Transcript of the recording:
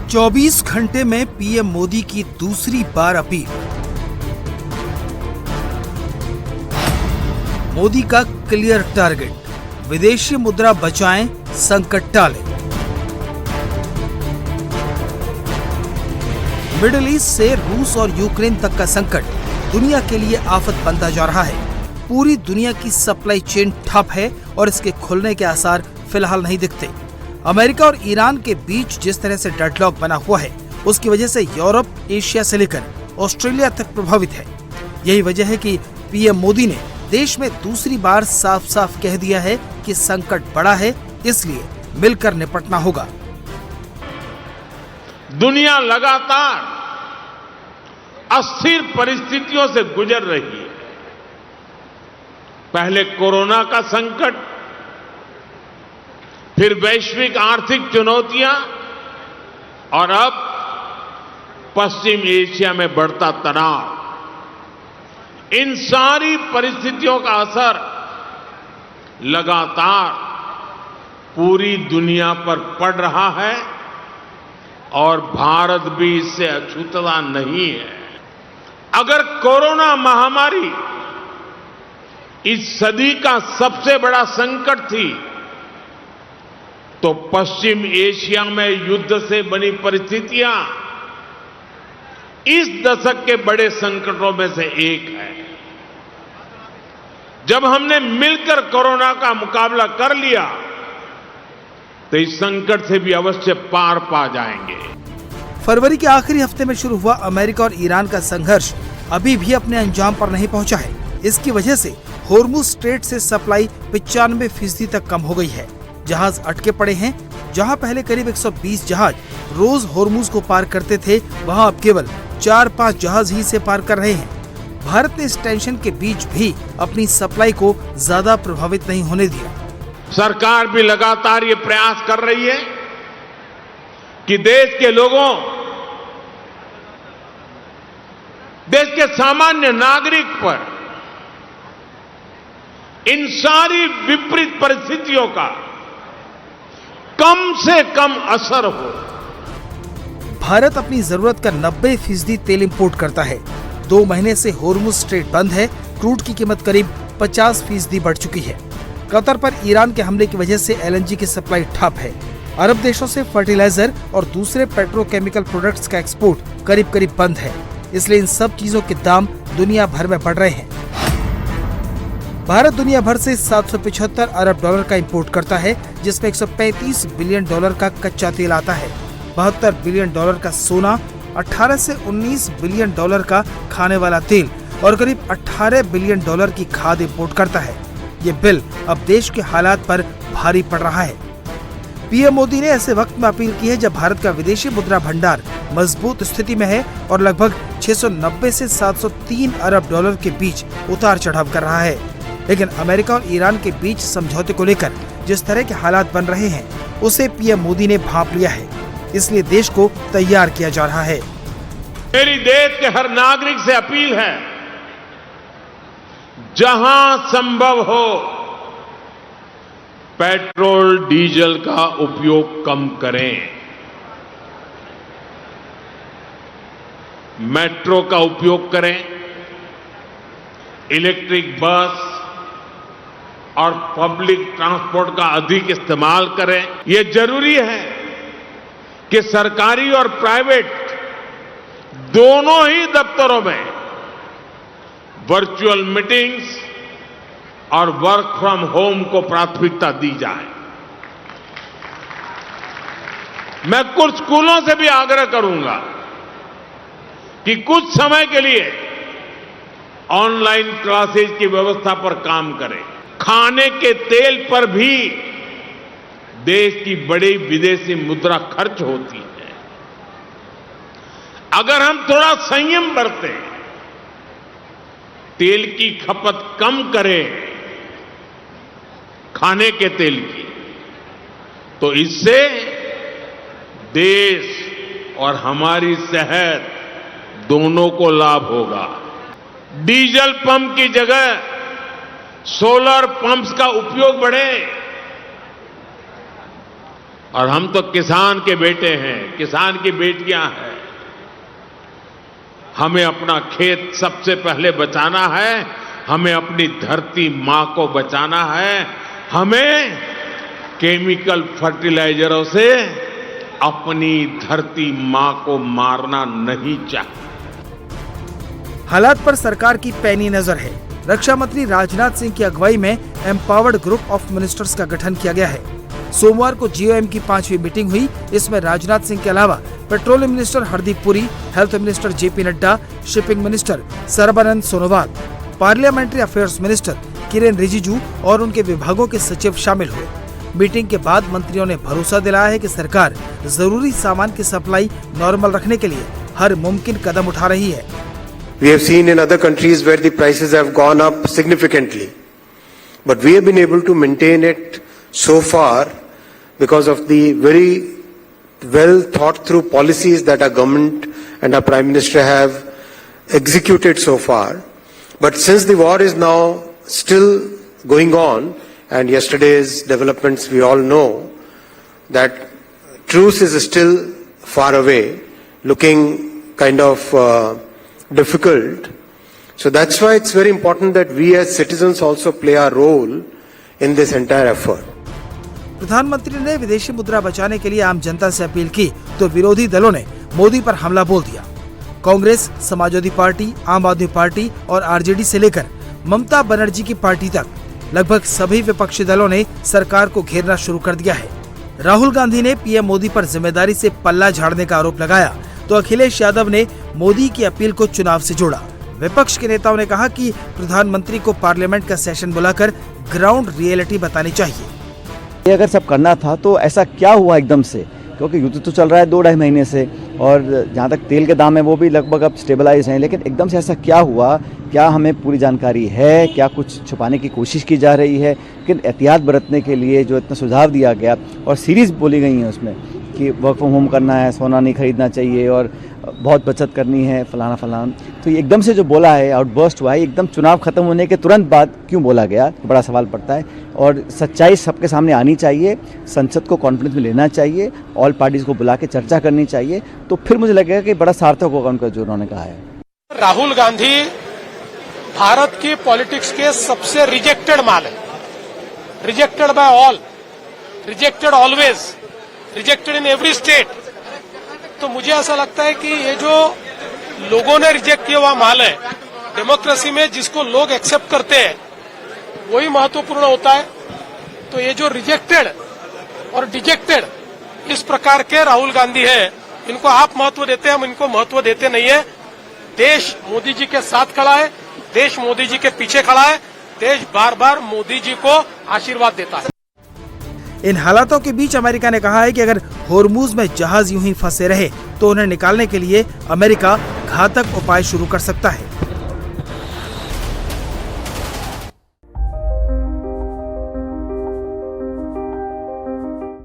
24 घंटे में पीएम मोदी की दूसरी बार अपील। मोदी का क्लियर टारगेट, विदेशी मुद्रा बचाएं, संकट टालें। मिडिल ईस्ट से रूस और यूक्रेन तक का संकट दुनिया के लिए आफत बनता जा रहा है। पूरी दुनिया की सप्लाई चेन ठप है और इसके खुलने के आसार फिलहाल नहीं दिखते। अमेरिका और ईरान के बीच जिस तरह से डेडलॉक बना हुआ है, उसकी वजह से यूरोप, एशिया से लेकर ऑस्ट्रेलिया तक प्रभावित है। यही वजह है कि पीएम मोदी ने देश में दूसरी बार साफ साफ कह दिया है कि संकट बड़ा है, इसलिए मिलकर निपटना होगा। दुनिया लगातार अस्थिर परिस्थितियों से गुजर रही है। पहले कोरोना का संकट, फिर वैश्विक आर्थिक चुनौतियां और अब पश्चिम एशिया में बढ़ता तनाव। इन सारी परिस्थितियों का असर लगातार पूरी दुनिया पर पड़ रहा है और भारत भी इससे अछूता नहीं है। अगर कोरोना महामारी इस सदी का सबसे बड़ा संकट थी, तो पश्चिम एशिया में युद्ध से बनी परिस्थितियां इस दशक के बड़े संकटों में से एक है। जब हमने मिलकर कोरोना का मुकाबला कर लिया, तो इस संकट से भी अवश्य पार पा जाएंगे। फरवरी के आखिरी हफ्ते में शुरू हुआ अमेरिका और ईरान का संघर्ष अभी भी अपने अंजाम पर नहीं पहुंचा है। इसकी वजह से होर्मुज स्ट्रेट से सप्लाई 95% तक कम हो गई है। जहाज अटके पड़े हैं। जहां पहले करीब 120 जहाज रोज होर्मुज को पार करते थे, वहां अब केवल 4-5 जहाज ही से पार कर रहे हैं। भारत ने इस टेंशन के बीच भी अपनी सप्लाई को ज्यादा प्रभावित नहीं होने दिया। सरकार भी लगातार ये प्रयास कर रही है कि देश के लोगों, देश के सामान्य नागरिक पर इन सारी विपरीत परिस्थितियों का कम से कम असर हो। भारत अपनी जरूरत का 90% तेल इंपोर्ट करता है। 2 महीने से होर्मुज स्ट्रेट बंद है। क्रूड की कीमत करीब 50% बढ़ चुकी है। कतर पर ईरान के हमले की वजह से एलएनजी की सप्लाई ठप है। अरब देशों से फर्टिलाइजर और दूसरे पेट्रोकेमिकल प्रोडक्ट्स का एक्सपोर्ट करीब करीब बंद है। इसलिए इन सब चीजों के दाम दुनिया भर में बढ़ रहे हैं। भारत दुनिया भर से 775 अरब डॉलर का इंपोर्ट करता है, जिसमें 135 बिलियन डॉलर का कच्चा तेल आता है, 72 बिलियन डॉलर का सोना, 18 से 19 बिलियन डॉलर का खाने वाला तेल और करीब 18 बिलियन डॉलर की खाद इंपोर्ट करता है। ये बिल अब देश के हालात पर भारी पड़ रहा है। पीएम मोदी ने ऐसे वक्त में अपील की है जब भारत का विदेशी मुद्रा भंडार मजबूत स्थिति में है और लगभग 690 से 703 अरब डॉलर के बीच उतार चढ़ाव कर रहा है। लेकिन अमेरिका और ईरान के बीच समझौते को लेकर जिस तरह के हालात बन रहे हैं, उसे पीएम मोदी ने भांप लिया है। इसलिए देश को तैयार किया जा रहा है। मेरी देश के हर नागरिक से अपील है, जहां संभव हो पेट्रोल डीजल का उपयोग कम करें। मेट्रो का उपयोग करें, इलेक्ट्रिक बस और पब्लिक ट्रांसपोर्ट का अधिक इस्तेमाल करें। यह जरूरी है कि सरकारी और प्राइवेट दोनों ही दफ्तरों में वर्चुअल मीटिंग्स और वर्क फ्रॉम होम को प्राथमिकता दी जाए। मैं कुछ स्कूलों से भी आग्रह करूंगा कि कुछ समय के लिए ऑनलाइन क्लासेज की व्यवस्था पर काम करें। खाने के तेल पर भी देश की बड़ी विदेशी मुद्रा खर्च होती है। अगर हम थोड़ा संयम बरतें, तेल की खपत कम करें, खाने के तेल की, तो इससे देश और हमारी सेहत दोनों को लाभ होगा। डीजल पंप की जगह सोलर पंप्स का उपयोग बढ़े और हम तो किसान के बेटे हैं, किसान की बेटियां हैं। हमें अपना खेत सबसे पहले बचाना है, हमें अपनी धरती मां को बचाना है, हमें केमिकल फर्टिलाइजरों से अपनी धरती मां को मारना नहीं चाहिए। हालात पर सरकार की पैनी नजर है। रक्षा मंत्री राजनाथ सिंह की अगुवाई में एम्पावर्ड ग्रुप ऑफ मिनिस्टर्स का गठन किया गया है। सोमवार को जीओएम की 5वीं मीटिंग हुई। इसमें राजनाथ सिंह के अलावा petroleum minister Hardeep Puri, health minister JP Nadda, shipping minister Sarbananda Sonowal, parliamentary affairs minister Kiren Rijiju और उनके विभागों के सचिव शामिल हुए। मीटिंग के बाद मंत्रियों ने भरोसा दिलाया है कि सरकार जरूरी सामान की सप्लाई नॉर्मल रखने के लिए हर मुमकिन कदम उठा रही है। We have seen in other countries where the prices have gone up significantly, but we have been able to maintain it so far because of the very well thought through policies that our government and our Prime Minister have executed so far. But since the war is now still going on, and yesterday's developments we all know that truce is still far away, looking kind of difficult. So that's why it's very important that we as citizens also play our role in this entire effort. प्रधानमंत्री ने विदेशी मुद्रा बचाने के लिए आम जनता से appeal की तो विरोधी दलों ने मोदी पर हमला बोल दिया। कांग्रेस, समाजवादी पार्टी, आम आदमी पार्टी और आरजेडी से लेकर ममता बनर्जी की पार्टी तक लगभग सभी विपक्षी दलों ने सरकार को घेरना शुरू कर दिया है। राहुल गांधी ने पीएम मोदी पर जिम्मेदारी से पल्ला झाड़ने का आरोप लगाया तो अखिलेश यादव ने मोदी की अपील को चुनाव से जोड़ा। विपक्ष के नेताओं ने कहा कि प्रधानमंत्री को पार्लियामेंट का सेशन बुलाकर ग्राउंड रियलिटी बतानी चाहिए। ये अगर सब करना था तो ऐसा क्या हुआ एकदम से, क्योंकि युद्ध तो चल रहा है 2-2.5 महीने से और जहाँ तक तेल के दाम है वो भी लगभग अब स्टेबलाइज हैं, लेकिन एकदम से ऐसा क्या हुआ, क्या हमें पूरी जानकारी है, क्या कुछ छुपाने की कोशिश की जा रही है? लेकिन एहतियात बरतने के लिए जो इतना सुझाव दिया गया और सीरीज बोली गई है उसमें कि वर्क फ्रॉम होम करना है, सोना नहीं खरीदना चाहिए और बहुत बचत करनी है, फलाना फलाना, तो ये एकदम से जो बोला है, आउटबर्स्ट हुआ है, एकदम चुनाव खत्म होने के तुरंत बाद क्यों बोला गया, बड़ा सवाल पड़ता है। और सच्चाई सबके सामने आनी चाहिए, संसद को कॉन्फ्रेंस में लेना चाहिए, ऑल पार्टीज को बुला के चर्चा करनी चाहिए, तो फिर मुझे लगेगा कि बड़ा सार्थक होगा उनका जो उन्होंने कहा है। राहुल गांधी भारत की पॉलिटिक्स के सबसे रिजेक्टेड माल है, rejected by all, rejected always, rejected in every state. तो मुझे ऐसा लगता है कि ये जो लोगों ने रिजेक्ट किया हुआ माल है, डेमोक्रेसी में जिसको लोग एक्सेप्ट करते हैं वही महत्वपूर्ण होता है। तो ये जो रिजेक्टेड और डिजेक्टेड इस प्रकार के राहुल गांधी है, इनको आप महत्व देते हैं, हम इनको महत्व देते नहीं है। देश मोदी जी के साथ खड़ा है, देश मोदी जी के पीछे खड़ा है, देश बार बार मोदी जी को आशीर्वाद देता है। इन हालातों के बीच अमेरिका ने कहा है कि अगर होर्मुज में जहाज यूं ही फंसे रहे तो उन्हें निकालने के लिए अमेरिका घातक उपाय शुरू कर सकता है।